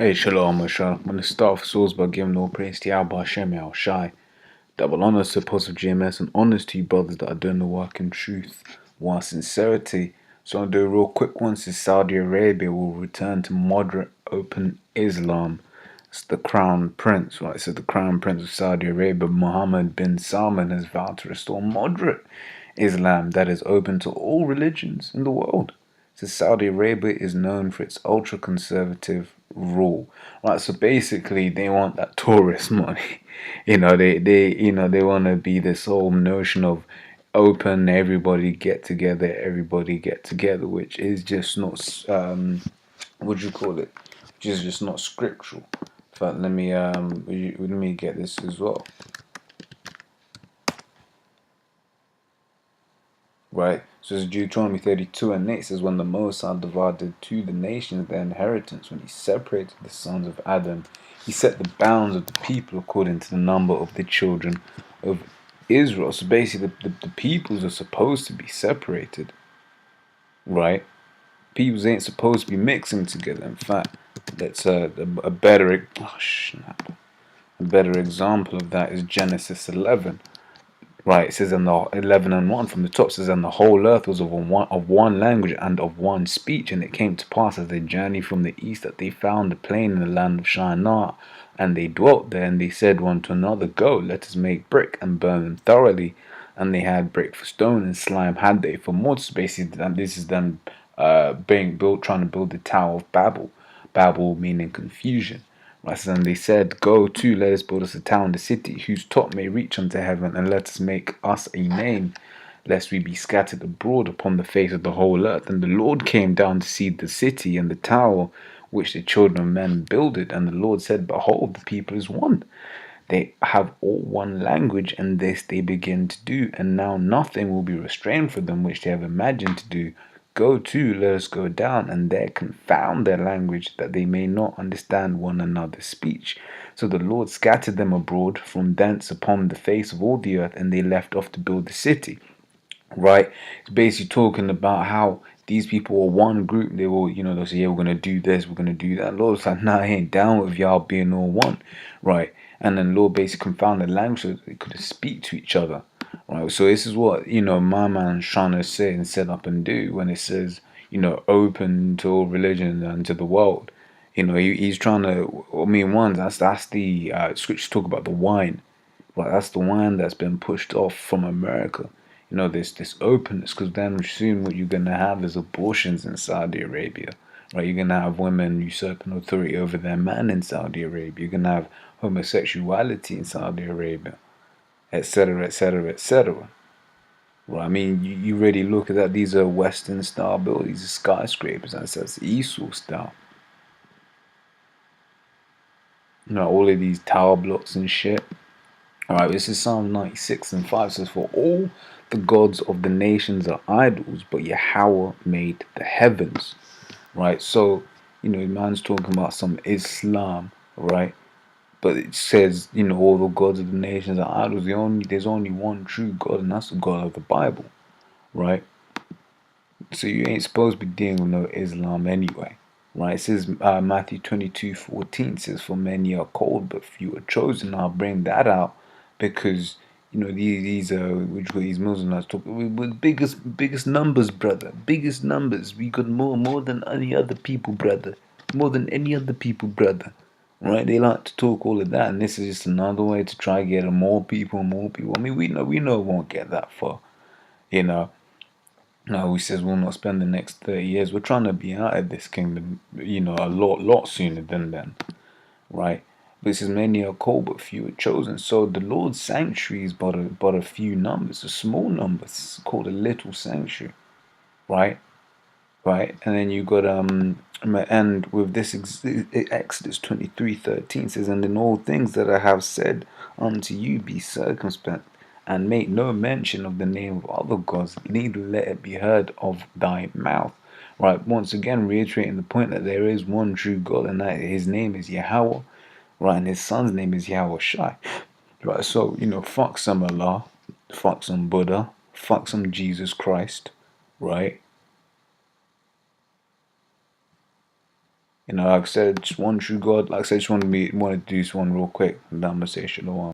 Hey, Shalom, Mashal. I'm going to start off Souls by giving all praise to Yahweh Hashem Yahweh Shai. Double honors to the post of GMS and honors to you brothers that are doing the work in truth, while sincerity. So I'll do a real quick one. Since Saudi Arabia will return to moderate open Islam. It's the Crown Prince, right? So the Crown Prince of Saudi Arabia, Mohammed bin Salman, has vowed to restore moderate Islam that is open to all religions in the world. So Saudi Arabia is known for its ultra-conservative rule, right? So basically, they want that tourist money. They want to be this whole notion of open, everybody get together, which is just not what do you call it? Which is just not scriptural. But let me get this as well. Right, so it's Deuteronomy 32 and 8 says, when the Most High divided to the nations their inheritance, when he separated the sons of Adam, he set the bounds of the people according to the number of the children of Israel. So basically, the peoples are supposed to be separated, right? Peoples ain't supposed to be mixing together. In fact, that's a better example of that is Genesis 11. Right, it says in the 11 and 1 from the top, says, and the whole earth was of one language and of one speech. And it came to pass as they journeyed from the east that they found a plain in the land of Shinar, and they dwelt there. And they said one to another, go, let us make brick and burn them thoroughly. And they had brick for stone, and slime had they for mortar. Basically, this is them trying to build the Tower of Babel. Babel meaning confusion. Right, and they said, go to, let us build us a town, the city, whose top may reach unto heaven, and let us make us a name, lest we be scattered abroad upon the face of the whole earth. And the Lord came down to see the city and the tower which the children of men builded. And the Lord said, behold, the people is one. They have all one language, and this they begin to do. And now nothing will be restrained for them which they have imagined to do. Go to, let us go down, and there confound their language, that they may not understand one another's speech. So the Lord scattered them abroad from thence upon the face of all the earth, and they left off to build the city. Right? It's basically talking about how these people were one group. They will, they'll say, yeah, we're going to do this, we're going to do that. Lord's like, nah, I ain't down with y'all being all one. Right? And then Lord basically confounded the language so they could speak to each other. Right, so this is what my man's trying to say and set up and do when it says open to all religion and to the world. He's trying to. I mean, that's the scriptures talk about the wine. Right, that's the wine that's been pushed off from America. This openness, because then soon what you're gonna have is abortions in Saudi Arabia. Right, you're gonna have women usurping authority over their man in Saudi Arabia. You're gonna have homosexuality in Saudi Arabia, etc., etc., etc. Well, I mean, you really look at that. These are Western style buildings, these are skyscrapers. That's Esau style. All of these tower blocks and shit. Alright, this is Psalm 96 and 5 says, for all the gods of the nations are idols, but Yahweh made the heavens. Right, so, man's talking about some Islam, right? But it says, all the gods of the nations are idols. There's only one true God, and that's the God of the Bible, right? So you ain't supposed to be dealing with no Islam anyway, right? It says Matthew 22:14 says, for many are called, but few are chosen. I'll bring that out because these Muslims talking with biggest numbers, brother. Biggest numbers. We got more than any other people, brother. More than any other people, brother. Right, they like to talk all of that, and this is just another way to try to get more people. I mean, we know it won't get that far, No, he says we'll not spend the next 30 years. We're trying to be out of this kingdom, a lot sooner than then, right? But it says many are called, but few are chosen. So the Lord's sanctuary is but a few numbers, a small number. It's called a little sanctuary, right? Right, and then you got and with this Exodus 23:13 says, and in all things that I have said unto you be circumspect, and make no mention of the name of other gods, neither let it be heard of thy mouth. Right, once again reiterating the point that there is one true God, and that his name is Yahweh, right, and his son's name is Yahweh Shai. Right, so fuck some Allah, fuck some Buddha, fuck some Jesus Christ, right? You know, like I said, just one true God. Like I said, just wanted to do this one real quick, and then I'm gonna say shalom.